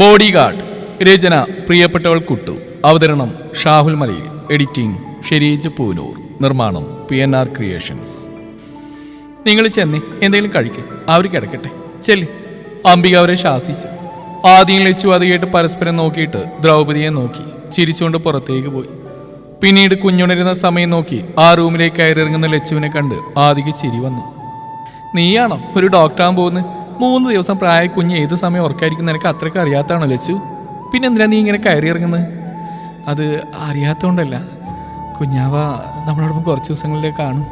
Body guard. രചന പ്രിയപ്പെട്ടവൾ കുട്ടു. അവതരണം ഷാഹുൽ മലയിൽ. എഡിറ്റിംഗ് ഷെരീജ് പൂനൂർ. നിർമ്മാണം PNR ക്രിയേഷൻസ്. നിങ്ങൾ ചെന്നേ എന്തെങ്കിലും കഴിക്കുക, അവർ കിടക്കട്ടെ, ചെല്ല്. അംബിക അവരെ ശാസിച്ചു. ആദ്യം ലച്ചു അത് കേട്ട് പരസ്പരം നോക്കിയിട്ട് ദ്രൗപദിയെ നോക്കി ചിരിച്ചുകൊണ്ട് പുറത്തേക്ക് പോയി. പിന്നീട് കുഞ്ഞുണരുന്ന സമയം നോക്കി ആ റൂമിലേക്ക് കയറിയിറങ്ങുന്ന ലച്ചുവിനെ കണ്ട് ആദിക്ക് ചിരി വന്നു. നീയാണോ ഒരു ഡോക്ടറാൻ പോകുന്നത്? 3 ദിവസം പ്രായ കുഞ്ഞ് ഏത് സമയം ഉറക്കായിരിക്കും നിനക്ക് അത്രയ്ക്ക് അറിയാത്തതാണോ ലച്ചു? പിന്നെ എന്തിനാ നീ ഇങ്ങനെ കയറി ഇറങ്ങുന്നത്? അത് അറിയാത്തതുകൊണ്ടല്ല, കുഞ്ഞാവ നമ്മളോടൊപ്പം കുറച്ച് ദിവസങ്ങളിലേക്ക് കാണും.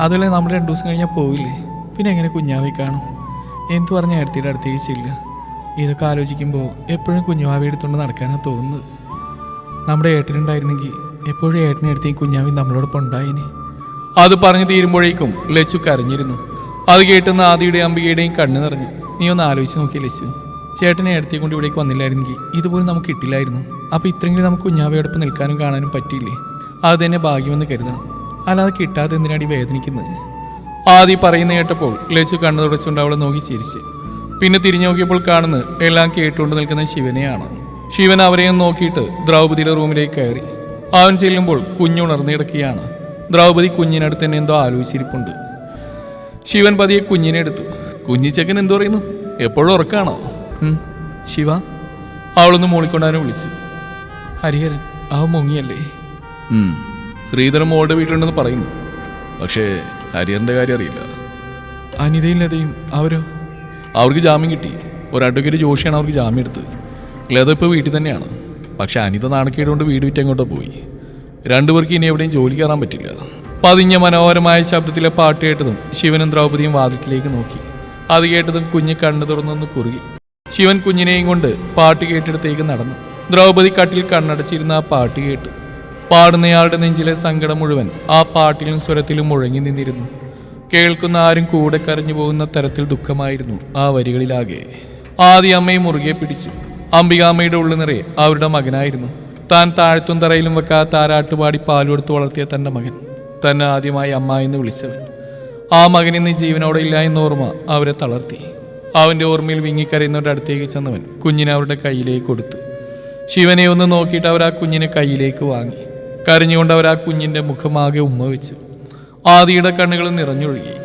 അതുപോലെ നമ്മൾ 2 ദിവസം കഴിഞ്ഞാൽ പോവില്ലേ, പിന്നെ എങ്ങനെ കുഞ്ഞാവെ കാണും? എന്തു പറഞ്ഞ ഏടത്തിയുടെ അടുത്തേക്ക് ചെല്ലുക. ഇതൊക്കെ ആലോചിക്കുമ്പോൾ എപ്പോഴും കുഞ്ഞാവെ എടുത്തുകൊണ്ട് നടക്കാനാണ് തോന്നുന്നത്. നമ്മുടെ ഏട്ടനുണ്ടായിരുന്നെങ്കിൽ എപ്പോഴും ഏട്ടനെ എടുത്തേക്ക് കുഞ്ഞാവി നമ്മളോടൊപ്പം ഉണ്ടായിന്. അത് പറഞ്ഞു തീരുമ്പോഴേക്കും ലച്ചു കരഞ്ഞിരുന്നു. അത് കേട്ടുന്ന ആദിയുടെയും അംബികയുടെയും കണ്ണ് നിറഞ്ഞു. നീ ഒന്ന് ആലോചിച്ച് നോക്കിയ ലച്ചു, ചേട്ടനെ എടുത്തേ കൊണ്ട് ഇവിടേക്ക് വന്നില്ലായിരുന്നെങ്കിൽ ഇതുപോലും നമുക്ക് കിട്ടില്ലായിരുന്നു. അപ്പോൾ ഇത്രയെങ്കിലും നമുക്ക് കുഞ്ഞാവയോടൊപ്പം നിൽക്കാനും കാണാനും പറ്റിയില്ലേ? അത് തന്നെ ഭാഗ്യമെന്ന് കരുതണം, അല്ലാതെ കിട്ടാതെ എന്തിനാണ് വേദനിക്കുന്നത്? ആദി പറയുന്ന കേട്ടപ്പോൾ ലച്ചു കണ്ണു തുടച്ചുകൊണ്ട് അവളെ നോക്കി ചിരിച്ച്. പിന്നെ തിരിഞ്ഞു നോക്കിയപ്പോൾ കാണുന്നത് എല്ലാം കേട്ടുകൊണ്ട് നിൽക്കുന്ന ശിവനെയാണ്. ശിവൻ അവരെയും നോക്കിയിട്ട് ദ്രൗപദിയുടെ റൂമിലേക്ക് കയറി. അവൻ ചെല്ലുമ്പോൾ കുഞ്ഞുണർന്നു കിടക്കുകയാണ്. ദ്രൗപദി കുഞ്ഞിനടുത്ത് തന്നെ എന്തോ ആലോചിച്ചിരിപ്പുണ്ട്. ശിവൻ പതിയെ കുഞ്ഞിനെ എടുത്തു. കുഞ്ഞിച്ചക്കൻ എന്തു പറയുന്നു? എപ്പോഴും ഉറക്കാണോ? ശിവ, അവളൊന്ന് മൂളിക്കൊണ്ടാനെ വിളിച്ചു. ഹരിഹരൻ അവൻ മുങ്ങിയല്ലേ? ശ്രീധരൻ മോളുടെ വീട്ടിലുണ്ടെന്ന് പറയുന്നു. പക്ഷേ ഹരിഹരന്റെ കാര്യം അറിയില്ല. അനിതയും ലതയും അവരോ? അവർക്ക് ജാമ്യം കിട്ടി. ഒരു അഡ്വക്കേറ്റ് ജോഷിയാണ് അവർക്ക് ജാമ്യം എടുത്തത്. ലത ഇപ്പോൾ വീട്ടിൽ തന്നെയാണ്. പക്ഷെ അനിത നാണക്കേടുകൊണ്ട് വീട് വിറ്റങ്ങോട്ടോ പോയി. 2 പേർക്ക് ഇനി എവിടെയും ജോലി കയറാൻ പറ്റില്ല. പതിഞ്ഞ മനോഹരമായ ശബ്ദത്തിലെ പാട്ട് കേട്ടതും ശിവനും ദ്രൗപദിയും വാതിൽക്കിലേക്ക് നോക്കി. അത് കേട്ടതും കുഞ്ഞ് കണ്ണു തുറന്നൊന്ന് കുറുകി. ശിവൻ കുഞ്ഞിനെയും കൊണ്ട് പാട്ട് കേട്ടിടത്തേക്ക് നടന്നു. ദ്രൗപദി കട്ടിൽ കണ്ണടച്ചിരുന്ന ആ പാട്ട് കേട്ടു. പാടുന്നയാളുടെ നെഞ്ചിലെ സങ്കടം മുഴുവൻ ആ പാട്ടിലും സ്വരത്തിലും മുഴങ്ങി നിന്നിരുന്നു. കേൾക്കുന്ന ആരും കൂടെ കരഞ്ഞു പോകുന്ന തരത്തിൽ ദുഃഖമായിരുന്നു ആ വരികളിലാകെ. ആദ്യ അമ്മയെ മുറുകെ പിടിച്ചു. അംബികാമ്മയുടെ ഉള്ളു നിറയെ അവരുടെ മകനായിരുന്നു. താൻ താഴ്ത്തും തറയിലും വെക്കാതെ താരാട്ടുപാടി പാലുകൊടുത്ത് വളർത്തിയ തൻ്റെ മകൻ, തന്നെ ആദ്യമായി അമ്മ എന്ന് വിളിച്ചവൻ. ആ മകൻ ഇന്ന് ജീവനോടെ ഇല്ല എന്ന ഓർമ്മ അവരെ തളർത്തി. അവൻ്റെ ഓർമ്മയിൽ വിങ്ങിക്കരയുന്നവരുടെ അടുത്തേക്ക് ചെന്നവൻ കുഞ്ഞിനെ അവരുടെ കയ്യിലേക്ക് കൊടുത്തു. ശിവനെ ഒന്ന് നോക്കിയിട്ട് അവർ ആ കുഞ്ഞിനെ കയ്യിലേക്ക് വാങ്ങി. കരഞ്ഞുകൊണ്ട് അവർ ആ കുഞ്ഞിൻ്റെ മുഖമാകെ ഉമ്മ വെച്ചു. ആദിയുടെ കണ്ണുകൾ നിറഞ്ഞൊഴുകി.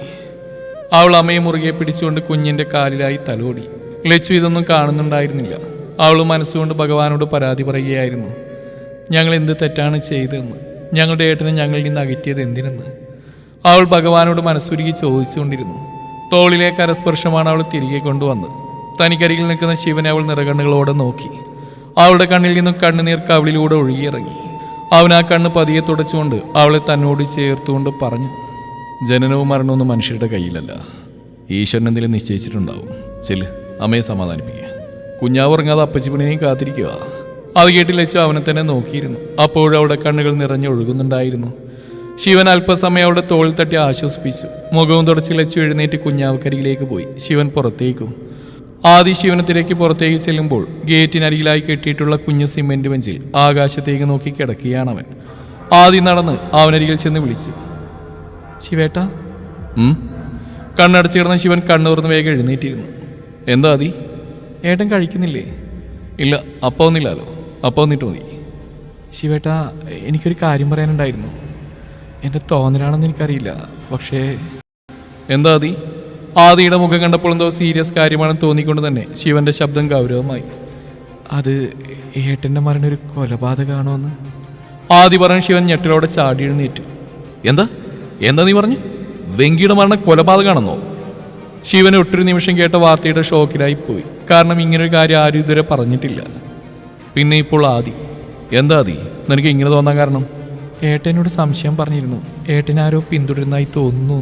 അവൾ അമ്മയെ മുറുകെ പിടിച്ചുകൊണ്ട് കുഞ്ഞിൻ്റെ കാലിലായി തലോടി. ലച്ചു ഇതൊന്നും കാണുന്നുണ്ടായിരുന്നില്ല. അവൾ മനസ്സുകൊണ്ട് ഭഗവാനോട് പരാതി പറയുകയായിരുന്നു. ഞങ്ങൾ എന്ത് തെറ്റാണ് ചെയ്തതെന്ന്, ഞങ്ങളുടെ ഏട്ടനെ ഞങ്ങളിൽ നിന്ന് അകറ്റിയത് എന്തിനെന്ന് അവൾ ഭഗവാനോട് മനസ്സുരുകി ചോദിച്ചുകൊണ്ടിരുന്നു. തോളിലെ കരസ്പർശമാണ് അവൾ തിരികെ കൊണ്ടുവന്നത്. തനിക്കരികിൽ നിൽക്കുന്ന ശിവനെ അവൾ നിറകണ്ണുകളോടെ നോക്കി. അവളുടെ കണ്ണിൽ നിന്നും കണ്ണുനീർ കവിളിലൂടെ ഒഴുകിയിറങ്ങി. അവൻ ആ കണ്ണ് പതിയെ തുടച്ചുകൊണ്ട് അവളെ തന്നോട് ചേർത്തുകൊണ്ട് പറഞ്ഞു, ജനനവും മരണവും മനുഷ്യരുടെ കയ്യിലല്ല, ഈശ്വരൻ എന്തെങ്കിലും നിശ്ചയിച്ചിട്ടുണ്ടാവും. ചെല്ല്, അമ്മയെ സമാധാനിപ്പിക്കുക. കുഞ്ഞാവ് ഉറങ്ങാതെ അപ്പച്ചിപ്പിണിനെയും കാത്തിരിക്കുക. അത് കേട്ട് ലച്ചു അവനെ തന്നെ നോക്കിയിരുന്നു. അപ്പോഴവളുടെ കണ്ണുകൾ നിറഞ്ഞൊഴുകുന്നുണ്ടായിരുന്നു. ശിവൻ അല്പസമയം അവളുടെ തോളിൽ തട്ടി ആശ്വസിപ്പിച്ചു. മുഖവും തുടച്ച് ലച്ചു എഴുന്നേറ്റ് കുഞ്ഞാവക്കരികിലേക്ക് പോയി. ശിവൻ പുറത്തേക്കും. ആദി ശിവനെ തിരക്കി പുറത്തേക്ക് ചെല്ലുമ്പോൾ ഗേറ്റിനരികിലായി കെട്ടിയിട്ടുള്ള കുഞ്ഞ് സിമെന്റ് ബെഞ്ചിൽ ആകാശത്തേക്ക് നോക്കി കിടക്കുകയാണവൻ. ആദി നടന്ന് അവനരികിൽ ചെന്ന് വിളിച്ചു, ശിവേട്ടാ. കണ്ണടച്ചു കിടന്ന ശിവൻ കണ്ണു തുറന്ന് വേഗം എഴുന്നേറ്റിരുന്നു. എന്താ ആദി? ഏട്ടൻ കഴിക്കുന്നില്ലേ? ഇല്ല, അപ്പം ഒന്നില്ലല്ലോ, അപ്പം വന്നിട്ട് മതി. ശിവേട്ടാ, എനിക്കൊരു കാര്യം പറയാനുണ്ടായിരുന്നു. എൻ്റെ തോന്നലാണെന്ന് എനിക്കറിയില്ല, പക്ഷേ. എന്താ ആദി? ആദിയുടെ മുഖം കണ്ടപ്പോൾ എന്തോ സീരിയസ് കാര്യമാണെന്ന് തോന്നിക്കൊണ്ട് തന്നെ ശിവന്റെ ശബ്ദം ഗൗരവമായി. അത് ഏട്ടൻ്റെ മരണം ഒരു കൊലപാതകമാണോ എന്ന് ആദി പറഞ്ഞ ശിവൻ ഞെട്ടലോടെ ചാടി എഴുന്നേറ്റു. എന്താ എന്താ നീ പറഞ്ഞു? വെങ്കിയുടെ മരണം കൊലപാതകമാണെന്നോ? ശിവന് ഒട്ടൊരു നിമിഷം കേട്ട വാർത്തയുടെ ഷോക്കിലായി പോയി. കാരണം ഇങ്ങനൊരു കാര്യം ആരും ഇതുവരെ പറഞ്ഞിട്ടില്ല. പിന്നെ ഇപ്പോൾ ആദി. എന്താ ആദി നിനക്ക് ഇങ്ങനെ തോന്നാൻ കാരണം? ഏട്ടനോട് സംശയം പറഞ്ഞിരുന്നു. ഏട്ടനാരോ പിന്തുടരുന്നതായി തോന്നുന്നു.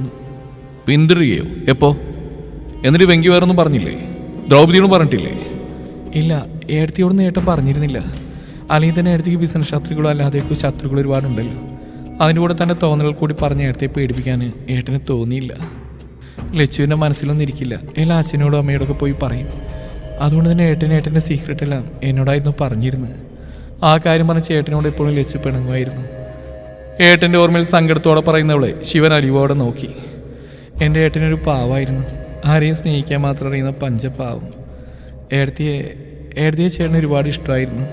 പിന്തുടരുകയോ? എപ്പോ? എന്നിട്ട് വെങ്കി വേറൊന്നും പറഞ്ഞില്ലേ? ദ്രൗപദിയോടും പറഞ്ഞിട്ടില്ലേ? ഇല്ല, ഏടത്തിയോടൊന്നും ഏട്ടൻ പറഞ്ഞിരുന്നില്ല. അല്ലെങ്കിൽ തന്നെ ഏടത്തിക്ക് ബിസിനസ് ശത്രുക്കളോ അല്ലാതെയൊക്കെ ശത്രുക്കൾ ഒരുപാടുണ്ടല്ലോ. അതിൻ്റെ കൂടെ തന്നെ തോന്നലുകൾ കൂടി പറഞ്ഞ ഏടത്തെ പേടിപ്പിക്കാൻ ഏട്ടന് തോന്നിയില്ല. ലച്ചുവിൻ്റെ മനസ്സിലൊന്നും ഇരിക്കില്ല. എല്ലാ അച്ഛനോടും അമ്മയോടൊക്കെ പോയി പറയും. അതുകൊണ്ട് തന്നെ ഏട്ടൻ്റെ സീക്രട്ട് എല്ലാം എന്നോടായിരുന്നു പറഞ്ഞിരുന്നത്. ആ കാര്യം പറഞ്ഞ ചേട്ടനോട് എപ്പോഴും ലച്ചു പിണങ്ങുമായിരുന്നു. ഏട്ടൻ്റെ ഓർമ്മയിൽ സങ്കടത്തോടെ പറയുന്നവളെ ശിവൻ അലിവോടെ നോക്കി. എൻ്റെ ഏട്ടനൊരു പാവായിരുന്നു. ആരെയും സ്നേഹിക്കാൻ മാത്രം അറിയുന്ന പഞ്ചപാവം. ഏടത്തിയെ ഏടത്തിയെ ചേട്ടന് ഒരുപാട് ഇഷ്ടമായിരുന്നു.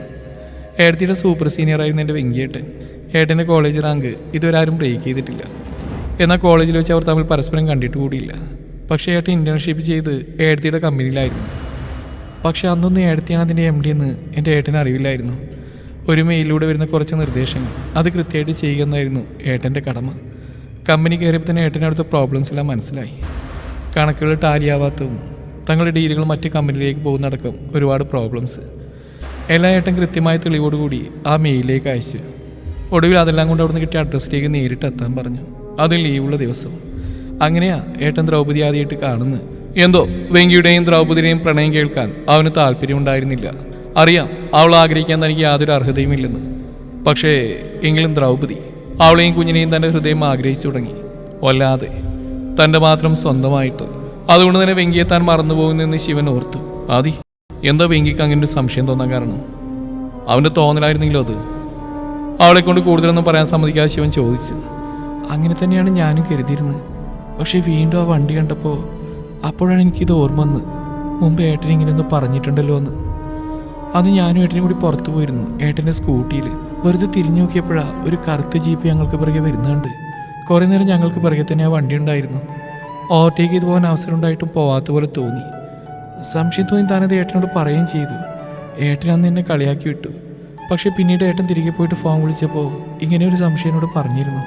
ഏടത്തിയുടെ സൂപ്പർ സീനിയറായിരുന്നു എൻ്റെ വെങ്കിയേട്ടൻ. ഏട്ടൻ്റെ കോളേജ് റാങ്ക് ഇതുവരെ ആരും ബ്രേക്ക് ചെയ്തിട്ടില്ല. എന്നാൽ കോളേജിൽ വെച്ച് അവർ തമ്മിൽ പരസ്പരം കണ്ടിട്ട് കൂടിയില്ല. പക്ഷേ ഏട്ടൻ ഇൻറ്റേൺഷിപ്പ് ചെയ്ത് ഏടത്തിയുടെ കമ്പനിയിലായിരുന്നു. പക്ഷേ അന്നൊന്നും ഏടത്തിയാണ് അതിൻ്റെ MD എന്ന് എൻ്റെ ഏട്ടന് അറിയില്ലായിരുന്നു. ഒരു മെയിലിലൂടെ വരുന്ന കുറച്ച് നിർദ്ദേശങ്ങൾ അത് കൃത്യമായിട്ട് ചെയ്യുക എന്നായിരുന്നു ഏട്ടൻ്റെ കടമ. കമ്പനി കയറിയപ്പോൾ തന്നെ ഏട്ടനടുത്ത പ്രോബ്ലംസ് എല്ലാം മനസ്സിലായി. കണക്കുകൾ ടാലിയാവാത്തതും തങ്ങളുടെ ഡീലുകൾ മറ്റ് കമ്പനിയിലേക്ക് പോകുന്നടക്കം ഒരുപാട് പ്രോബ്ലംസ് എല്ലാ ഏട്ടൻ കൃത്യമായ തെളിവോടുകൂടി ആ മെയിലിലേക്ക് അയച്ചു. ഒടുവിൽ അതെല്ലാം കൊണ്ട് അവിടുന്ന് കിട്ടിയ അഡ്രസ്സിലേക്ക് നേരിട്ട് എത്താൻ പറഞ്ഞു. അതും ലീവുള്ള ദിവസം. അങ്ങനെയാ ഏട്ടൻ ദ്രൗപദി ആദ്യമായിട്ട് കാണുന്നത്. എന്തോ വെങ്കിയുടെയും ദ്രൗപദിയുടെയും പ്രണയം കേൾക്കാൻ അവന് താല്പര്യമുണ്ടായിരുന്നില്ല. അറിയാം അവൾ ആഗ്രഹിക്കാൻ തനിക്ക് യാതൊരു അർഹതയുമില്ലെന്ന്. പക്ഷേ എങ്കിലും ദ്രൗപദി അവളെയും കുഞ്ഞിനെയും തൻ്റെ ഹൃദയം ആഗ്രഹിച്ചു തുടങ്ങി, വല്ലാതെ, തൻ്റെ മാത്രം സ്വന്തമായിട്ട്. അതുകൊണ്ട് തന്നെ വെങ്കിയെ താൻ മറന്നുപോകുന്നെന്ന് ശിവൻ ഓർത്തു. ആദി, എന്താ വെങ്കിക്ക് അങ്ങനെ ഒരു സംശയം തോന്നാൻ കാരണം? അവൻ്റെ തോന്നലായിരുന്നെങ്കിലോ അത്? അവളെ കൊണ്ട് കൂടുതലൊന്നും പറയാൻ സമ്മതിക്കാതെ ശിവൻ ചോദിച്ചു. അങ്ങനെ തന്നെയാണ് ഞാനും കരുതിയിരുന്നത്. പക്ഷേ വീണ്ടും ആ വണ്ടി കണ്ടപ്പോൾ അപ്പോഴാണ് എനിക്കിത് ഓർമ്മ വന്ന്, മുമ്പ് ഏട്ടൻ ഇങ്ങനെയൊന്ന് പറഞ്ഞിട്ടുണ്ടല്ലോ എന്ന്. അത് ഞാനും ഏട്ടനും കൂടി പുറത്തു പോയിരുന്നു ഏട്ടൻ്റെ സ്കൂട്ടിയിൽ. വെറുതെ തിരിഞ്ഞു നോക്കിയപ്പോഴാണ് ഒരു കറുത്ത ജീപ്പ് ഞങ്ങൾക്ക് പിറകെ വരുന്നുണ്ട്. കുറേ നേരം ഞങ്ങൾക്ക് പിറകെ തന്നെ ആ വണ്ടി ഉണ്ടായിരുന്നു. ഓവർടേക്ക് ചെയ്ത് പോകാൻ അവസരം ഉണ്ടായിട്ടും പോവാത്ത പോലെ തോന്നി. സംശയം തോന്നി താനത് ഏട്ടനോട് പറയുകയും ചെയ്തു. ഏട്ടൻ അന്ന് എന്നെ കളിയാക്കി വിട്ടു. പക്ഷെ പിന്നീട് ഏട്ടൻ തിരികെ പോയിട്ട് ഫോൺ വിളിച്ചപ്പോൾ ഇങ്ങനെ ഒരു സംശയനോട് പറഞ്ഞിരുന്നു,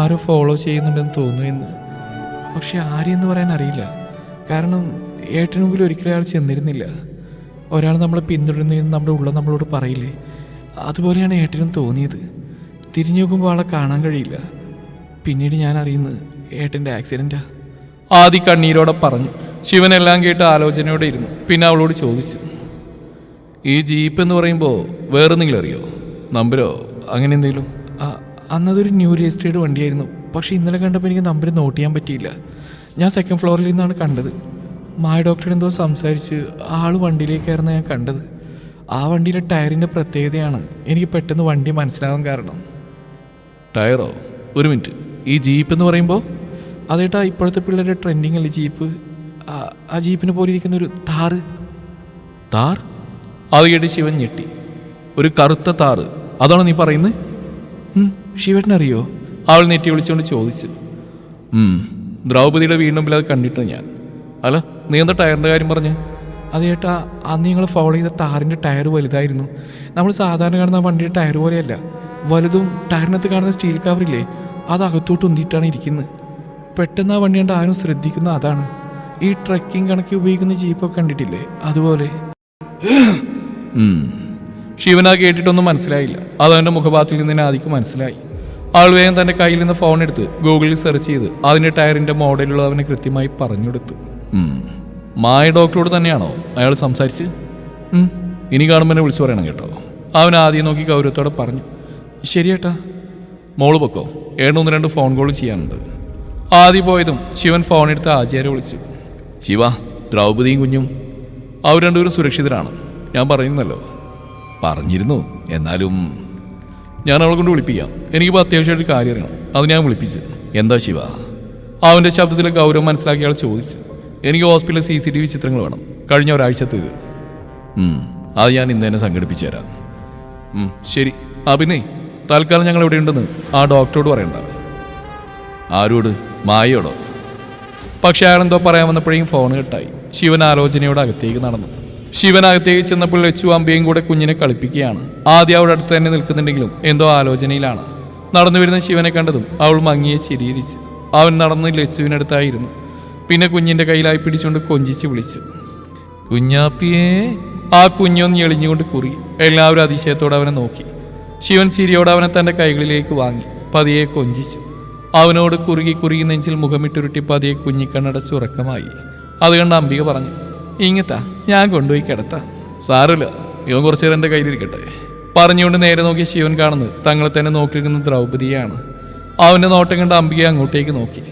ആരോ ഫോളോ ചെയ്യുന്നുണ്ടെന്ന് തോന്നുന്നു എന്ന്. പക്ഷെ ആരെയെന്ന് പറയാൻ അറിയില്ല. കാരണം ഏട്ടന് മുമ്പിൽ ഒരിക്കലും അയാൾ ചെന്നിരുന്നില്ല. ഒരാൾ നമ്മളെ പിന്തുടരുന്നതെന്ന് നമ്മുടെ ഉള്ള നമ്മളോട് പറയില്ലേ, അതുപോലെയാണ് ഏട്ടനും തോന്നിയത്. തിരിഞ്ഞു നോക്കുമ്പോൾ ആളെ കാണാൻ കഴിയില്ല. പിന്നീട് ഞാൻ അറിയുന്നത് ഏട്ടൻ്റെ ആക്സിഡൻറ്റാ. ആദി കണ്ണീരോടെ പറഞ്ഞു. ശിവനെല്ലാം കേട്ട് ആലോചനയോടെ ഇരുന്നു. പിന്നെ അവളോട് ചോദിച്ചു, ഈ ജീപ്പ് എന്ന് പറയുമ്പോൾ വേറെന്തെങ്കിലും അറിയോ? നമ്പരോ അങ്ങനെ എന്തെങ്കിലും? അന്നതൊരു ന്യൂ രജിസ്ട്രേഡ് വണ്ടിയായിരുന്നു. പക്ഷേ ഇന്നലെ കണ്ടപ്പോൾ എനിക്ക് നമ്പർ നോട്ട് ചെയ്യാൻ പറ്റിയില്ല. ഞാൻ സെക്കൻഡ് ഫ്ലോറിൽ നിന്നാണ് കണ്ടത്. മായ ഡോക്ടർ എന്തോ സംസാരിച്ച് ആൾ വണ്ടിയിലേക്ക് കയറുന്ന ഞാൻ കണ്ടത്. ആ വണ്ടിയിലെ ടയറിൻ്റെ പ്രത്യേകതയാണ് എനിക്ക് പെട്ടെന്ന് വണ്ടി മനസ്സിലാവാൻ കാരണം. ടയറോ? ഒരു മിനിറ്റ്, ഈ ജീപ്പ് എന്ന് പറയുമ്പോൾ? അതേട്ടാ, ഇപ്പോഴത്തെ പിള്ളേരുടെ ട്രെൻഡിങ് അല്ലേ ജീപ്പ്. ആ ജീപ്പിന് പോലെ ഇരിക്കുന്ന ഒരു താറ്. താർ? അത് കേട്ട് ശിവൻ ഞെട്ടി. ഒരു കറുത്ത താറ്, അതാണോ നീ പറയുന്നത്? ശിവേട്ടനറിയോ? അവൾ നെറ്റി വിളിച്ചുകൊണ്ട് ചോദിച്ചു. ദ്രൗപദിയുടെ വീടിനുമ്പിൽ അത് കണ്ടിട്ട് ഞാൻ. അല്ല, നീ എന്താ ടയറിൻ്റെ കാര്യം പറഞ്ഞ്? അതേട്ടാ, അന്ന് ഞങ്ങൾ ഫോളോ ചെയ്ത താറിൻ്റെ ടയർ വലുതായിരുന്നു. നമ്മൾ സാധാരണ കാണുന്ന വണ്ടിയുടെ ടയർ പോലെയല്ല. വലുതും ടയറിനകത്ത് കാണുന്ന സ്റ്റീൽ കവറില്ലേ, അത് അകത്തോട്ട് ഉന്തിയിട്ടാണ് ഇരിക്കുന്നത്. പെട്ടെന്ന് ആ വണ്ടി കണ്ട് ആരും ശ്രദ്ധിക്കുന്ന അതാണ്. ഈ ട്രക്കിംഗ് കണക്കി ഉപയോഗിക്കുന്ന ജീപ്പൊക്കെ കണ്ടിട്ടില്ലേ, അതുപോലെ. ശിവന കേട്ടിട്ടൊന്നും മനസ്സിലായില്ല. അതവൻ്റെ മുഖഭാവത്തിൽ നിന്ന് തന്നെ ആദിക്ക് മനസ്സിലായി. ആൾ വേഗം തൻ്റെ കയ്യിൽ നിന്ന് ഫോൺ എടുത്ത് ഗൂഗിളിൽ സെർച്ച് ചെയ്ത് അതിൻ്റെ ടയറിൻ്റെ മോഡലുള്ള അവനെ കൃത്യമായി പറഞ്ഞെടുത്തു. മായ ഡോക്ടറോട് തന്നെയാണോ അയാൾ സംസാരിച്ച്? ഇനി കാണുമ്പോൾ എന്നെ വിളിച്ചു പറയണം കേട്ടോ. അവൻ ആദ്യം നോക്കി ഗൗരവത്തോടെ പറഞ്ഞു. ശരിയേട്ടാ. മോള് പൊക്കോ, 1-2 ഫോൺ കോൾ ചെയ്യാനുണ്ട്. ആദ്യം പോയതും ശിവൻ ഫോൺ എടുത്ത് ആചാര്യ വിളിച്ചു. ശിവ, ദ്രൗപദിയും കുഞ്ഞും അവർ രണ്ടുപേരും സുരക്ഷിതരാണ്. ഞാൻ പറയുന്നല്ലോ. പറഞ്ഞിരുന്നു, എന്നാലും ഞാൻ അവളെ കൊണ്ട് വിളിപ്പിക്കാം. എനിക്കിപ്പോൾ അത്യാവശ്യമായിട്ട് കാര്യം അറിയണം. അത് ഞാൻ വിളിപ്പിച്ച്. എന്താ ശിവ? അവൻ്റെ ശബ്ദത്തിലെ ഗൗരവം മനസ്സിലാക്കി അയാൾ ചോദിച്ചു. എനിക്ക് ഹോസ്പിറ്റലിലെ CCTV ചിത്രങ്ങൾ വേണം, കഴിഞ്ഞ ഒരാഴ്ചത്തേത്. അത് ഞാൻ ഇന്ന് തന്നെ സംഘടിപ്പിച്ചു തരാം. ശരി. പിന്നെ തൽക്കാലം ഞങ്ങൾ എവിടെയുണ്ടെന്ന് ആ ഡോക്ടറോട് പറയണ്ട. ആരോട്? മായയോടോ? പക്ഷെ അയാളെന്തോ പറയാൻ വന്നപ്പോഴേക്കും ഫോൺ കട്ടായി. ശിവൻ ആലോചനയോട് അകത്തേക്ക് നടന്നു. ശിവനകത്തേക്ക് ചെന്നപ്പോൾ ലച്ചു അമ്പയും കൂടെ കുഞ്ഞിനെ കളിപ്പിക്കുകയാണ്. ആദ്യം അവളുടെ അടുത്ത് തന്നെ നിൽക്കുന്നുണ്ടെങ്കിലും എന്തോ ആലോചനയിലാണ്. നടന്നു വരുന്ന ശിവനെ കണ്ടതും അവൾ മങ്ങിയെ ചിരിയിരിച്ചു. അവൻ നടന്ന് ലച്ചുവിനടുത്തായിരുന്നു. പിന്നെ കുഞ്ഞിൻ്റെ കയ്യിലായി പിടിച്ചുകൊണ്ട് കൊഞ്ചിച്ച് വിളിച്ചു, കുഞ്ഞാപ്പിയേ. ആ കുഞ്ഞൊന്ന് എളിഞ്ഞുകൊണ്ട് കുറുകി. എല്ലാവരും അതിശയത്തോടെ അവനെ നോക്കി. ശിവൻ ചിരിയോടെ അവനെ തൻ്റെ കൈകളിലേക്ക് വാങ്ങി പതിയെ കൊഞ്ചിച്ചു. അവനോട് കുറുകി കുറുകി നെഞ്ചിൽ മുഖമിട്ടുരുട്ടി പതിയെ കുഞ്ഞിക്കണ്ണടച്ച് ഉറക്കമായി. അത് കണ്ട് അംബിക പറഞ്ഞു, ഇങ്ങത്താ, ഞാൻ കൊണ്ടുപോയി കിടത്താം. സാരമില്ല, ഇവൻ കുറച്ചു നേരം എൻ്റെ കയ്യിലിരിക്കട്ടെ. പറഞ്ഞുകൊണ്ട് നേരെ നോക്കിയ ശിവൻ കാണുന്നത് തങ്ങളെ തന്നെ നോക്കി നിൽക്കുന്ന ദ്രൗപദിയാണ്. അവൻ്റെ നോട്ടം കണ്ട് അംബിക അങ്ങോട്ടേക്ക് നോക്കി.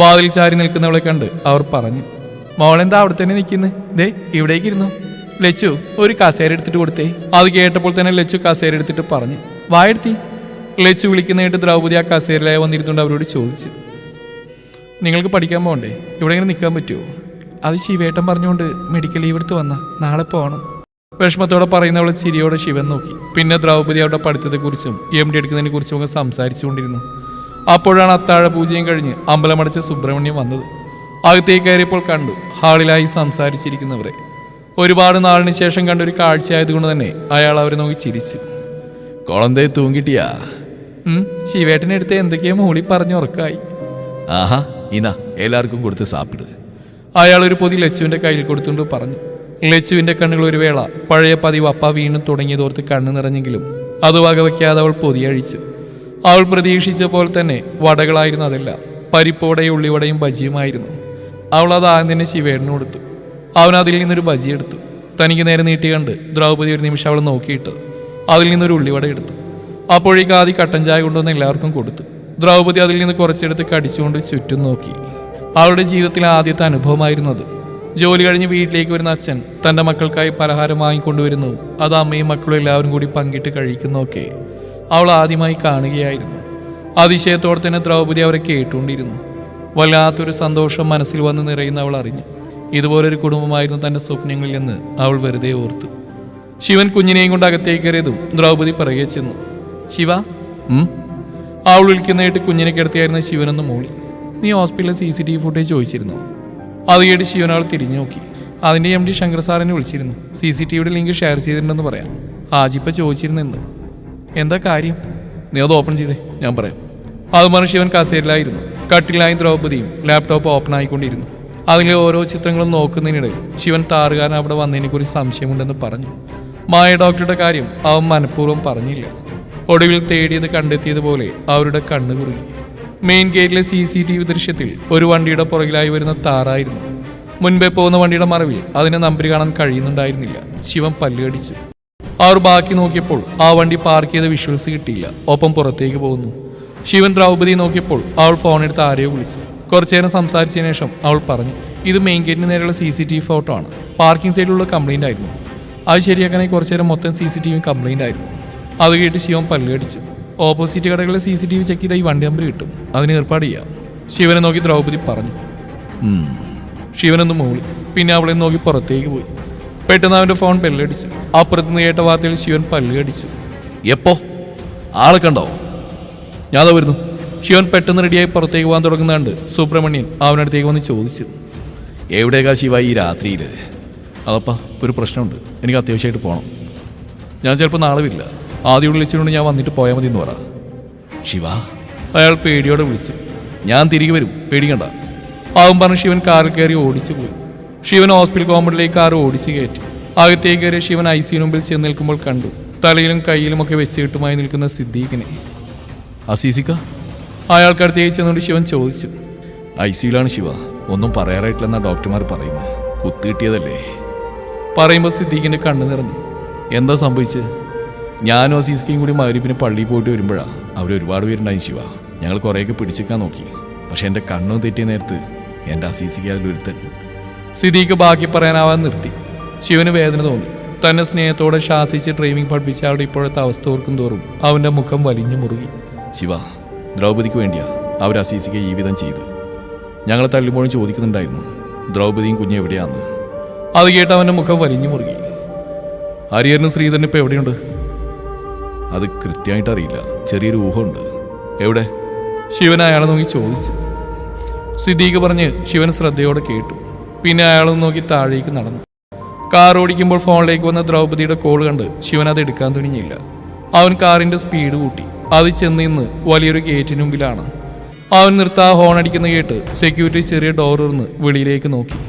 വാതിൽ ചാരി നിൽക്കുന്നവളെ കണ്ട് അവർ പറഞ്ഞു, മോളെന്താ അവിടെ തന്നെ നിൽക്കുന്നത്? ദേ ഇവിടേക്ക് ഇരുന്നു. ലച്ചു, ഒരു കസേര എടുത്തിട്ട് കൊടുത്തേ. അത് കേട്ടപ്പോൾ തന്നെ ലച്ചു കസേര എടുത്തിട്ട് പറഞ്ഞു, വായെടുത്തി. ലച്ചു വിളിക്കുന്നതായിട്ട് ദ്രൗപദി ആ കസേരയിലായി വന്നിരുന്നുകൊണ്ട് അവരോട് ചോദിച്ചു, നിങ്ങൾക്ക് പഠിക്കാൻ പോകണ്ടേ? ഇവിടെ ഇങ്ങനെ നിൽക്കാൻ പറ്റുമോ? അത് ശിവേട്ടൻ പറഞ്ഞുകൊണ്ട് മെഡിക്കൽ ലീവ് എടുത്ത് വന്ന, നാളെ പോകണം. വിഷമത്തോടെ പറയുന്നവളെ ചിരിയോടെ ശിവൻ നോക്കി. പിന്നെ ദ്രൗപദി അവരുടെ പഠിത്തത്തെക്കുറിച്ചും MD എടുക്കുന്നതിനെ കുറിച്ചും ഒക്കെ സംസാരിച്ചുകൊണ്ടിരുന്നു. അപ്പോഴാണ് അത്താഴ പൂജയും കഴിഞ്ഞ് അമ്പലമടച്ച സുബ്രഹ്മണ്യം വന്നത്. അകത്തേക്ക് കയറിയപ്പോൾ കണ്ടു ഹാളിലായി സംസാരിച്ചിരിക്കുന്നവരെ. ഒരുപാട് നാളിന് ശേഷം കണ്ടൊരു കാഴ്ചയായതുകൊണ്ട് തന്നെ അയാൾ അവരെ നോക്കി ചിരിച്ചു. കുളന്തേ തൂങ്ങിട്ടിയാ? ശിവേട്ടനെടുത്ത് എന്തൊക്കെയോ മൂളി പറഞ്ഞ് ഉറക്കായി. ആഹാ, ഇന്നാ എല്ലാവർക്കും കൊടുത്ത് സാപ്പിട്. അയാൾ ഒരു പൊതി ലച്ചുവിന്റെ കയ്യിൽ കൊടുത്തുകൊണ്ട് പറഞ്ഞു. ലച്ചുവിന്റെ കണ്ണുകൾ ഒരു വേള പഴയ പതിവ് അപ്പ വീണ്ടും തുടങ്ങിയതോർത്ത് കണ്ണു നിറഞ്ഞെങ്കിലും അത് വകവയ്ക്കാതെ അവൾ പൊതിയഴിച്ചു. അവൾ പ്രതീക്ഷിച്ച പോലെ തന്നെ വടകളായിരുന്നു അതെല്ലാം. പരിപ്പോടയും ഉള്ളിവടയും ബജിയുമായിരുന്നു. അവൾ അത് ആദ്യം തന്നെ ശിവേട്ടന് കൊടുത്തു. അവൻ അതിൽ നിന്നൊരു ബജി എടുത്തു. തനിക്ക് നേരെ നീട്ടി കണ്ട് ദ്രൗപദി ഒരു നിമിഷം അവൾ നോക്കിയിട്ട് അതിൽ നിന്നൊരു ഉള്ളിവട എടുത്തു. അപ്പോഴേക്ക് ആദ്യം കട്ടൻ ചായ കൊണ്ടുവന്ന് എല്ലാവർക്കും കൊടുത്തു. ദ്രൗപദി അതിൽ നിന്ന് കുറച്ചെടുത്ത് കടിച്ചുകൊണ്ട് ചുറ്റും നോക്കി. അവളുടെ ജീവിതത്തിലെ ആദ്യത്തെ അനുഭവമായിരുന്നു അത്. ജോലി കഴിഞ്ഞ് വീട്ടിലേക്ക് വരുന്ന അച്ഛൻ തൻ്റെ മക്കൾക്കായി പലഹാരം വാങ്ങിക്കൊണ്ടുവരുന്നു. അത് അമ്മയും മക്കളും എല്ലാവരും കൂടി പങ്കിട്ട് കഴിക്കുന്നതൊക്കെ അവൾ ആദ്യമായി കാണുകയായിരുന്നു. അതിശയത്തോടെ തന്നെ ദ്രൗപദി അവരെ കേട്ടുകൊണ്ടിരുന്നു. വല്ലാത്തൊരു സന്തോഷം മനസ്സിൽ വന്ന് നിറയുന്ന അവൾ അറിഞ്ഞു. ഇതുപോലൊരു കുടുംബമായിരുന്നു തൻ്റെ സ്വപ്നങ്ങളിൽ നിന്ന് അവൾ വെറുതെ ഓർത്തു. ശിവൻ കുഞ്ഞിനെയും കൊണ്ട് അകത്തേക്ക് കയറിയതും ദ്രൗപദി പിറകെ ചെന്നു. ശിവ, അവൾ വിളിക്കുന്നതായിട്ട് കുഞ്ഞിനെ കിടത്തിയായിരുന്ന ശിവനൊന്ന് മൂളി. നീ ഹോസ്പിറ്റലിലെ CCTV ഫുട്ടേജ് ചോദിച്ചിരുന്നു? അത് കേട്ട് ശിവൻ അവൾ തിരിഞ്ഞു നോക്കി. അതിൻ്റെ MD ശങ്കർ സാറിനെ വിളിച്ചിരുന്നു. CCTVയുടെ ലിങ്ക് ഷെയർ ചെയ്തിട്ടുണ്ടെന്ന് പറയാം. ആജിപ്പ ചോദിച്ചിരുന്നെന്ന്. എന്താ കാര്യം? നീ അത് ഓപ്പൺ ചെയ്തേ, ഞാൻ പറയാം. അത് പറഞ്ഞ് ശിവൻ കസേരയിലായിരുന്നു. കട്ടിലായി ദ്രൗപദിയും ലാപ്ടോപ്പ് ഓപ്പൺ ആയിക്കൊണ്ടിരുന്നു. അതിലെ ഓരോ ചിത്രങ്ങളും നോക്കുന്നതിനിടയിൽ ശിവൻ താറുകാരൻ അവിടെ വന്നതിനെക്കുറിച്ച് സംശയമുണ്ടെന്ന് പറഞ്ഞു. മായ ഡോക്ടറുടെ കാര്യം അവൻ മനഃപൂർവ്വം പറഞ്ഞില്ല. ഒടുവിൽ തേടിയത് കണ്ടെത്തിയതുപോലെ അവരുടെ കണ്ണു കുറുകി. മെയിൻ ഗേറ്റിലെ CCTV ദൃശ്യത്തിൽ ഒരു വണ്ടിയുടെ പുറകിലായി വരുന്ന താറായിരുന്നു. മുൻപേ പോകുന്ന വണ്ടിയുടെ മറവിൽ അതിനെ നമ്പർ കാണാൻ കഴിയുന്നുണ്ടായിരുന്നില്ല. ശിവൻ പല്ലുകടിച്ചു. അവർ ബാക്കി നോക്കിയപ്പോൾ ആ വണ്ടി പാർക്ക് ചെയ്ത വിഷ്വൽസ് കിട്ടിയില്ല. ഒപ്പം പുറത്തേക്ക് പോകുന്നു. ശിവൻ ദ്രൗപദി നോക്കിയപ്പോൾ അവൾ ഫോണെടുത്ത് ആരെയോ വിളിച്ചു. കുറച്ചേരം സംസാരിച്ചതിന് ശേഷം അവൾ പറഞ്ഞു, ഇത് മെയിൻ ഗേറ്റിന് നേരെയുള്ള CCTV ഫോട്ടോ ആണ്. പാർക്കിംഗ് സൈഡിലുള്ള കംപ്ലൈൻ്റ് ആയിരുന്നു. അത് ശരിയാക്കാനായി കുറച്ചേരം മൊത്തം CCTV കംപ്ലൈൻ്റ് ആയിരുന്നു. അത് കേട്ട് ശിവൻ പല്ലുകടിച്ചു. ഓപ്പോസിറ്റ് കടകളിലെ CCTV ചെക്ക് ചെയ്താൽ ഈ വണ്ടി നമ്പർ കിട്ടും. അതിന് ഏർപ്പാട് ചെയ്യാം. ശിവനെ നോക്കി ദ്രൗപദി പറഞ്ഞു. ശിവനൊന്ന് മൂളി. പിന്നെ അവളെ നോക്കി പുറത്തേക്ക് പോയി. പെട്ടെന്ന് അവൻ്റെ ഫോൺ ബെല്ലടിച്ചു. അപ്പുറത്തുനിന്ന് കേട്ട വാർത്തയിൽ ശിവൻ പല്ലുകടിച്ചു. എപ്പോ? ആളെ കണ്ടോ? ഞാൻ വരുന്നു. ശിവൻ പെട്ടെന്ന് റെഡിയായി പുറത്തേക്ക് പോകാൻ തുടങ്ങുന്നുണ്ട്. സുബ്രഹ്മണ്യൻ അവനടുത്തേക്ക് വന്ന് ചോദിച്ചു, എവിടേക്കാ ശിവ ഈ രാത്രിയിൽ? അതപ്പാ, ഒരു പ്രശ്നമുണ്ട്. എനിക്ക് അത്യാവശ്യമായിട്ട് പോകണം. ഞാൻ ചിലപ്പോൾ നാളെ വരില്ല. ആദ്യം വിളിച്ചുകൊണ്ട് ഞാൻ വന്നിട്ട് പോയാൽ മതി എന്ന് പറ. ശിവ, അയാൾ പേടിയോടെ വിളിച്ചു. ഞാൻ തിരികെ വരും, പേടിക്കണ്ട. അവൻ പറഞ്ഞ് ശിവൻ കാറിൽ കയറി ഓടിച്ചു പോയി. ശിവൻ ഹോസ്പിറ്റൽ കോമ്പൗണ്ടിലേക്ക് കാർ ഓടിച്ചു കയറ്റി. അകത്തേക്ക് കയറി ശിവൻ ICU മുമ്പിൽ ചെന്ന് നിൽക്കുമ്പോൾ കണ്ടു തലയിലും കയ്യിലുമൊക്കെ വെച്ച് കെട്ടുമായി നിൽക്കുന്ന സിദ്ദീഖിനെ. അസീസിക്ക? അയാൾക്കടുത്തേക്ക് ചെന്നുകൊണ്ട് ശിവൻ ചോദിച്ചു. ICUലാണ് ശിവ. ഒന്നും പറയാറായിട്ടില്ലെന്നാ ഡോക്ടർമാർ പറയുന്നത്. കുത്തു കിട്ടിയതല്ലേ? പറയുമ്പോൾ സിദ്ദീഖിന്റെ കണ്ണു നിറഞ്ഞു. എന്താ സംഭവിച്ചത്? ഞാനും അസീസിക്കയും കൂടി മഗ്‌രിബിന് പള്ളിയിൽ പോയിട്ട് വരുമ്പോഴാണ് അവരൊരുപാട് പേരുണ്ടായി ശിവ. ഞങ്ങൾ കുറേയൊക്കെ പിടിച്ചേക്കാൻ നോക്കി. പക്ഷെ എൻ്റെ കണ്ണും തെറ്റിയ നേരത്ത് എൻ്റെ അസീസിക്ക് അതിലൊരുത്തൻ. സിദ്ദീഖ് ബാക്കി പറയാനാവാൻ നിർത്തി. ശിവന് വേദന തോന്നി. തന്നെ സ്നേഹത്തോടെ ശാസിച്ച് ഡ്രൈവിംഗ് പഠിപ്പിച്ച അവളുടെ ഇപ്പോഴത്തെ അവസ്ഥ ഓർക്കും തോറും അവൻ്റെ മുഖം വലിഞ്ഞു മുറുകി. ശിവ, ദ്രൗപദിക്ക് വേണ്ടിയാ അവർ അസീസിക്ക് ഈ വിധം ചെയ്ത്. ഞങ്ങളെ തള്ളുമ്പോഴും ചോദിക്കുന്നുണ്ടായിരുന്നു ദ്രൗപദിയും കുഞ്ഞ് എവിടെയാന്ന്. അത് കേട്ട് അവൻ്റെ മുഖം വലിഞ്ഞു മുറുകി. ഹരിഹരനും ശ്രീധരനും ഇപ്പോൾ എവിടെയുണ്ട്? അത് കൃത്യമായിട്ട് അറിയില്ല. ചെറിയൊരു ഊഹമുണ്ട്. എവിടെ? ശിവൻ അയാളെ നോക്കി ചോദിച്ചു. സിദ്ദീഖ് പറഞ്ഞ് ശിവൻ ശ്രദ്ധയോടെ കേട്ടു. പിന്നെ അയാളെ നോക്കി താഴേക്ക് നടന്നു. കാർ ഓടിക്കുമ്പോൾ ഫോണിലേക്ക് വന്ന ദ്രൗപദിയുടെ കോൾ കണ്ട് ശിവൻ അത് എടുക്കാൻ തുനിഞ്ഞില്ല. അവൻ കാറിൻ്റെ സ്പീഡ് കൂട്ടി. അത് ചെന്ന് നിന്ന് വലിയൊരു ഗേറ്റിന് മുമ്പിലാണ്. അവൻ നിർത്താ ഹോൺ അടിക്കുന്ന കേട്ട് സെക്യൂരിറ്റി ചെറിയ ഡോർ തുറന്ന് വെളിയിലേക്ക് നോക്കി.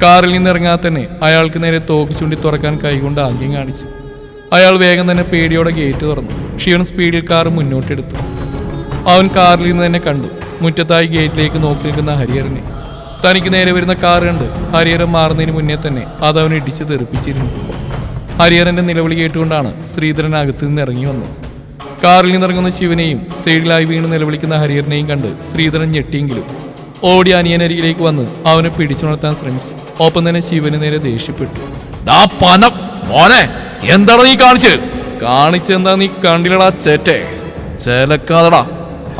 കാറിൽ നിന്ന് ഇറങ്ങാതെ തന്നെ അയാൾക്ക് നേരെ തോക്ക് ചൂണ്ടി തുറക്കാൻ കൈകൊണ്ട് ആംഗ്യം കാണിച്ചു. അയാൾ വേഗം തന്നെ പേടിയോടെ ഗേറ്റ് തുറന്നു. ശിവൻ സ്പീഡിൽ കാർ മുന്നോട്ടെടുത്തു. അവൻ കാറിൽ നിന്ന് തന്നെ കണ്ടു മുറ്റത്തായി ഗേറ്റിലേക്ക് നോക്കി നിൽക്കുന്ന ഹരിഹരനെ. തനിക്ക് നേരെ വരുന്ന കാർ കണ്ട് ഹരിഹരൻ മാറുന്നതിന് മുന്നേ തന്നെ അതവൻ ഇടിച്ച് തെറിപ്പിച്ചിരുന്നു. ഹരിഹരന്റെ നിലവിളി കേട്ടുകൊണ്ടാണ് ശ്രീധരൻ അകത്തു നിന്ന് ഇറങ്ങി വന്നത്. കാറിൽ നിന്നിറങ്ങുന്ന ശിവനെയും സൈഡിലായി വീണ് നിലവിളിക്കുന്ന ഹരിഹരനെയും കണ്ട് ശ്രീധരൻ ഞെട്ടിയെങ്കിലും ഓടി അനിയനരികിലേക്ക് വന്ന് അവനെ പിടിച്ചുണർത്താൻ ശ്രമിച്ചു. ഒപ്പം തന്നെ ശിവന് നേരെ ദേഷ്യപ്പെട്ടു. എന്താണ് നീ കാണിച്ചെന്താ നീ കണ്ടില്ലടാ ചേറ്റേ, ചേലക്കാതടാ.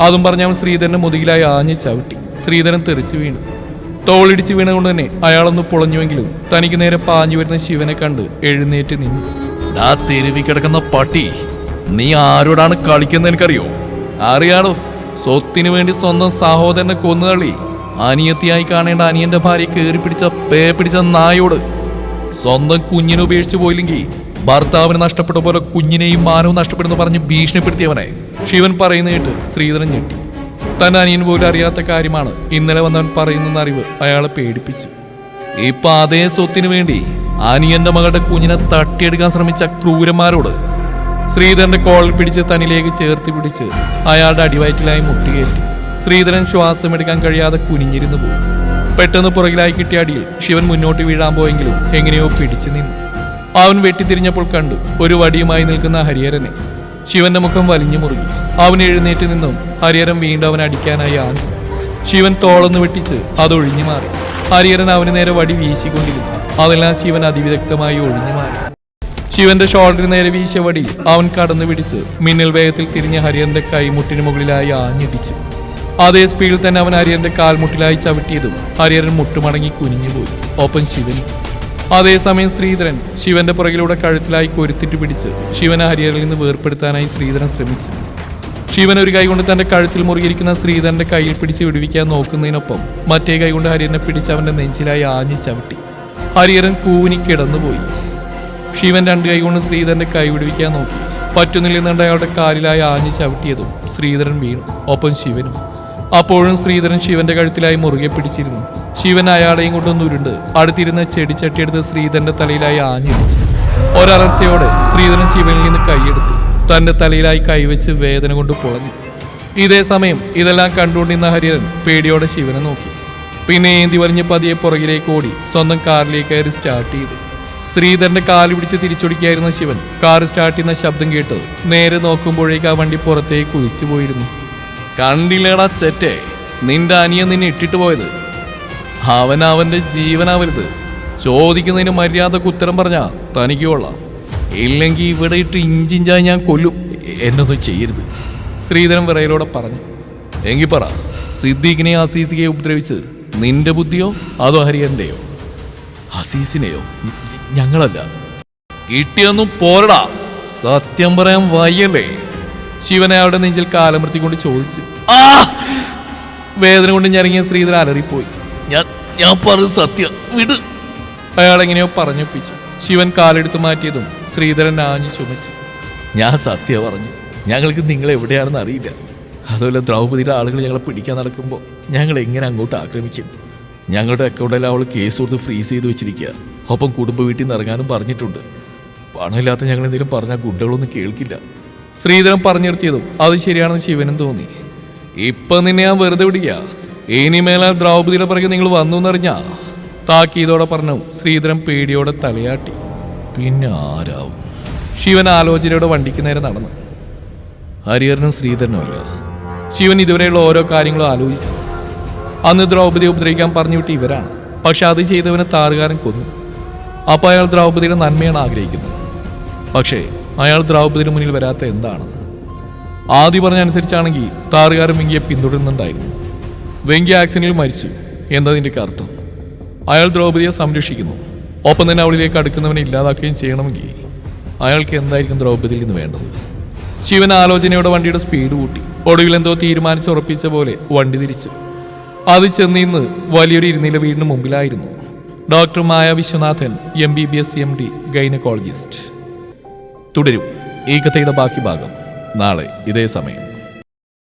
അതും പറഞ്ഞ അവൻ ശ്രീധരന്റെ മുതുകിലായി ആഞ്ഞ് ചവിട്ടി. ശ്രീധരൻ തെറിച്ചു വീണു. തോളിടിച്ച് വീണുകൊണ്ട് തന്നെ അയാളൊന്ന് പൊളഞ്ഞുവെങ്കിലും തനിക്ക് നേരെ പാഞ്ഞു വരുന്ന ശിവനെ കണ്ട് എഴുന്നേറ്റ് നിന്നു. ആ തെരുവി കിടക്കുന്ന പട്ടി, നീ ആരോടാണ് കളിക്കുന്നത് എനിക്കറിയോ? അറിയാടോ, സ്വത്തിന് വേണ്ടി സ്വന്തം സഹോദരനെ കൊന്നുതള്ളി അനിയത്തിയായി കാണേണ്ട അനിയന്റെ ഭാര്യയെ കയറി പിടിച്ച നായോട് സ്വന്തം കുഞ്ഞിനെ ഉപേക്ഷിച്ചു പോയില്ലെങ്കിൽ ഭർത്താവിന് നഷ്ടപ്പെട്ട പോലെ കുഞ്ഞിനെയും മാനവും നഷ്ടപ്പെടുന്നു പറഞ്ഞ് ഭീഷണിപ്പെടുത്തിയവനെ ശിവൻ പറയുന്ന കേട്ട് ശ്രീധരൻ ഞെട്ടി. തന്റെ അനിയൻ പോലും അറിയാത്ത കാര്യമാണ് ഇന്നലെ വന്നവൻ പറയുന്ന അറിവ് അയാളെ പേടിപ്പിച്ചു. ഇപ്പൊ അതേ സ്വത്തിന് വേണ്ടി അനിയന്റെ മകളുടെ കുഞ്ഞിനെ തട്ടിയെടുക്കാൻ ശ്രമിച്ച ക്രൂരന്മാരോട് ശ്രീധരന്റെ കോളിൽ പിടിച്ച് തന്നിലേക്ക് ചേർത്ത് പിടിച്ച് അയാളുടെ അടിവയറ്റിലായി മുട്ടുകയറ്റി. ശ്രീധരൻ ശ്വാസമെടുക്കാൻ കഴിയാതെ കുനിഞ്ഞിരുന്നു പോയി. പെട്ടെന്ന് പുറകിലായി കിട്ടിയ അടിയിൽ ശിവൻ മുന്നോട്ട് വീഴാൻ പോയെങ്കിലും എങ്ങനെയോ പിടിച്ചു നിന്നു. അവൻ വെട്ടിത്തിരിഞ്ഞപ്പോൾ കണ്ടു ഒരു വടിയുമായി നിൽക്കുന്ന ഹരിഹരനെ. ശിവന്റെ മുഖം വലിഞ്ഞു മുറുകി. അവൻ എഴുന്നേറ്റ് നിന്നും ഹരിഹരൻ വീണ്ടും അവനെ അടിക്കാനായി ആഞ്ഞു. ശിവൻ തോളൊന്ന് വെട്ടിച്ച് അതൊഴിഞ്ഞു മാറി. ഹരിഹരൻ അവന് നേരെ വടി വീശിക്കൊണ്ടിരുന്നു. അതെല്ലാം ശിവൻ അതിവിദഗ്ധമായി ഒഴിഞ്ഞു മാറി. ശിവന്റെ ഷോൾഡറിന് നേരെ വീശിയ വടി അവൻ കടന്നു പിടിച്ച് മിന്നൽ വേഗത്തിൽ തിരിഞ്ഞ ഹരിഹരന്റെ കൈമുട്ടിന് മുകളിലായി ആഞ്ഞിടിച്ചു. അതേ സ്പീഡിൽ തന്നെ അവൻ ഹരിഹരന്റെ കാൽമുട്ടിലായി ചവിട്ടിയതും ഹരിഹരൻ മുട്ടുമടങ്ങി കുനിഞ്ഞുപോയി. ഒപ്പം ശിവനും. അതേസമയം ശ്രീധരൻ ശിവന്റെ പുറകിലൂടെ കഴുത്തിലായി കൊരുത്തിട്ട് പിടിച്ച് ശിവനെ ഹരിഹരനിൽ നിന്ന് വേർപ്പെടുത്താനായി ശ്രീധരൻ ശ്രമിച്ചു. ശിവൻ ഒരു കൈ കൊണ്ട് തന്റെ കഴുത്തിൽ മുറുകിയിരിക്കുന്ന ശ്രീധരന്റെ കയ്യിൽ പിടിച്ച് വിടുവിക്കാൻ നോക്കുന്നതിനൊപ്പം മറ്റേ കൈ കൊണ്ട് ഹരിഹരനെ പിടിച്ച് അവന്റെ നെഞ്ചിലായി ആഞ്ഞു ചവിട്ടി. ഹരിഹരൻ കൂനി കിടന്നുപോയി. ശിവൻ രണ്ട് കൈ കൊണ്ട് ശ്രീധരന്റെ കൈ വിടുവിക്കാൻ നോക്കി. പറ്റുന്നില്ലെന്നുണ്ട് അയാളുടെ കാലിലായി ആഞ്ഞു ചവിട്ടിയതും ശ്രീധരൻ വീണു. ഒപ്പം ശിവനും. അപ്പോഴും ശ്രീധരൻ ശിവന്റെ കഴുത്തിലായി മുറുകെ പിടിച്ചിരുന്നു. ശിവൻ അയാളെയും കൊണ്ടൊന്ന് ഉരുണ്ട് അടുത്തിരുന്ന് ചെടിച്ചട്ടിയെടുത്ത് ശ്രീധരന്റെ തലയിലായി ആഞ്ഞിടിച്ചു. ഒരലർച്ചയോടെ ശ്രീധരൻ ശിവനിൽ നിന്ന് കൈയെടുത്തു. തന്റെ തലയിലായി കൈവച്ച് വേദന കൊണ്ട് പൊളഞ്ഞു. ഇതേ സമയം ഇതെല്ലാം കണ്ടുകൊണ്ടിരുന്ന ഹരിഹരൻ പേടിയോടെ ശിവനെ നോക്കി. പിന്നെ ഏന്തി വലിഞ്ഞ് പതിയെ പുറകിലേക്ക് ഓടി സ്വന്തം കാറിലേക്ക് കയറി സ്റ്റാർട്ട് ചെയ്തു. ശ്രീധരന്റെ കാല് പിടിച്ച് തിരിച്ചൊടിക്കായിരുന്ന ശിവൻ കാർ സ്റ്റാർട്ട് ചെയ്യുന്ന ശബ്ദം കേട്ട് നേരെ നോക്കുമ്പോഴേക്ക് ആ വണ്ടി പുറത്തേക്ക് കുതിച്ചു പോയിരുന്നു. കണ്ടില്ലേടാ ചെറ്റേ, നിന്റെ അനിയൻ നിന്നെ ഇട്ടിട്ട് പോയത്. അവന്റെ ജീവനാവരുത്. ചോദിക്കുന്നതിന് മര്യാദക്ക് ഉത്തരം പറഞ്ഞാ തനിക്ക് കൊള്ളാം. ഇല്ലെങ്കിൽ ഇവിടെ ഇട്ട് ഇഞ്ചിഞ്ചായി ഞാൻ കൊല്ലും. എന്നൊന്നും ചെയ്യരുത്, ശ്രീധരൻ വിറയലോടെ പറഞ്ഞു. എങ്കിൽ പറ, സിദ്ദീഖിനെ അസീസിയെ ഉപദ്രവിച്ച് നിന്റെ ബുദ്ധിയോ അതോ ഹരിഹരന്റെയോ? അസീസിനെയോ? ഞങ്ങളല്ല. കിട്ടിയൊന്നും പോരടാ, സത്യം പറയാൻ വയ്യല്ലേ? ശിവൻ അയാളുടെ നെഞ്ചിൽ കാലമർത്തിക്കൊണ്ട് ചോദിച്ചു. ആ വേദന കൊണ്ട് ഞെരങ്ങിയ ശ്രീധരൻ അലറിപ്പോയി. ഞാൻ പറഞ്ഞു സത്യം, വിട്. അയാളെങ്ങനെയോ പറഞ്ഞൊപ്പിച്ചു. ശിവൻ കാലെടുത്ത് മാറ്റിയതും ശ്രീധരൻ ആഞ്ഞു ചുമച്ചു. ഞാൻ സത്യം പറഞ്ഞു. ഞങ്ങൾക്ക് നിങ്ങൾ എവിടെയാണെന്ന് അറിയില്ല. അതുപോലെ ദ്രൗപദിയുടെ ആളുകൾ ഞങ്ങളെ പിടിക്കാൻ നടക്കുമ്പോൾ ഞങ്ങൾ എങ്ങനെ അങ്ങോട്ട് ആക്രമിക്കും? ഞങ്ങളുടെ അക്കൗണ്ടിൽ അവൾ കേസ് കൊടുത്ത് ഫ്രീസ് ചെയ്ത് വെച്ചിരിക്കുക. ഒപ്പം കുടുംബ വീട്ടിൽ നിന്ന് ഇറങ്ങാനും പറഞ്ഞിട്ടുണ്ട്. പണമില്ലാത്ത ഞങ്ങൾ എന്തെങ്കിലും പറഞ്ഞാൽ ഗുണ്ടകളൊന്നും കേൾക്കില്ല. ശ്രീധരൻ പറഞ്ഞു നിർത്തിയതും അത് ശരിയാണെന്ന് ശിവനും തോന്നി. ഇപ്പൊ നിന്നെ ഞാൻ വെറുതെ വിടില്ല. ഇനിമേലാൽ ദ്രൗപദിയുടെ പിറകെ നിങ്ങൾ വന്നു എന്നറിഞ്ഞാ താക്കീതോടെ പറഞ്ഞു. ശ്രീധരൻ പേടിയോടെ തലയാട്ടി. പിന്നെ ആരാവും? ശിവൻ ആലോചനയോടെ വണ്ടിക്ക് നേരെ നടന്നു. ഹരിഹരനും ശ്രീധരനും അല്ല. ശിവൻ ഇതുവരെയുള്ള ഓരോ കാര്യങ്ങളും ആലോചിച്ചു. അന്ന് ദ്രൗപദിയെ ഉപദ്രവിക്കാൻ പറഞ്ഞു വിട്ട് ഇവരാണ്. പക്ഷെ അത് ചെയ്തവനെ താറുകാരൻ കൊന്നു. അപ്പോൾ അയാൾ ദ്രൗപദിയുടെ നന്മയാണ് ആഗ്രഹിക്കുന്നത്. പക്ഷേ അയാൾ ദ്രൗപദിയുടെ മുന്നിൽ വരാത്ത എന്താണ്? ആദ്യം പറഞ്ഞ അനുസരിച്ചാണെങ്കിൽ താറുകാരൻ വെങ്കിയെ പിന്തുടരുന്നുണ്ടായിരുന്നു. വെങ്കി ആക്സിഡന്റിൽ മരിച്ചു എന്നതിൻ്റെ അർത്ഥം അയാൾ ദ്രൗപദിയെ സംരക്ഷിക്കുന്നു. ഒപ്പം തന്നെ അവളിലേക്ക് അടുക്കുന്നവനെ ഇല്ലാതാക്കുകയും ചെയ്യണമെങ്കിൽ അയാൾക്ക് എന്തായിരിക്കും ദ്രൗപദിയിൽ നിന്ന് വേണ്ടത്? ശിവൻ ആലോചനയോടെ വണ്ടിയുടെ സ്പീഡ് കൂട്ടി. ഒടുവിൽ എന്തോ തീരുമാനിച്ചുറപ്പിച്ച പോലെ വണ്ടി തിരിച്ചു. അത് ചെന്നിന്ന് വലിയൊരു ഇരുനില വീടിന് മുമ്പിലായിരുന്നു. ഡോക്ടർ മായ വിശ്വനാഥൻ, MBBS MD, ഗൈനക്കോളജിസ്റ്റ്. തുടരും ഈ കഥയുടെ ബാക്കി ഭാഗം നാളെ ഇതേ സമയം.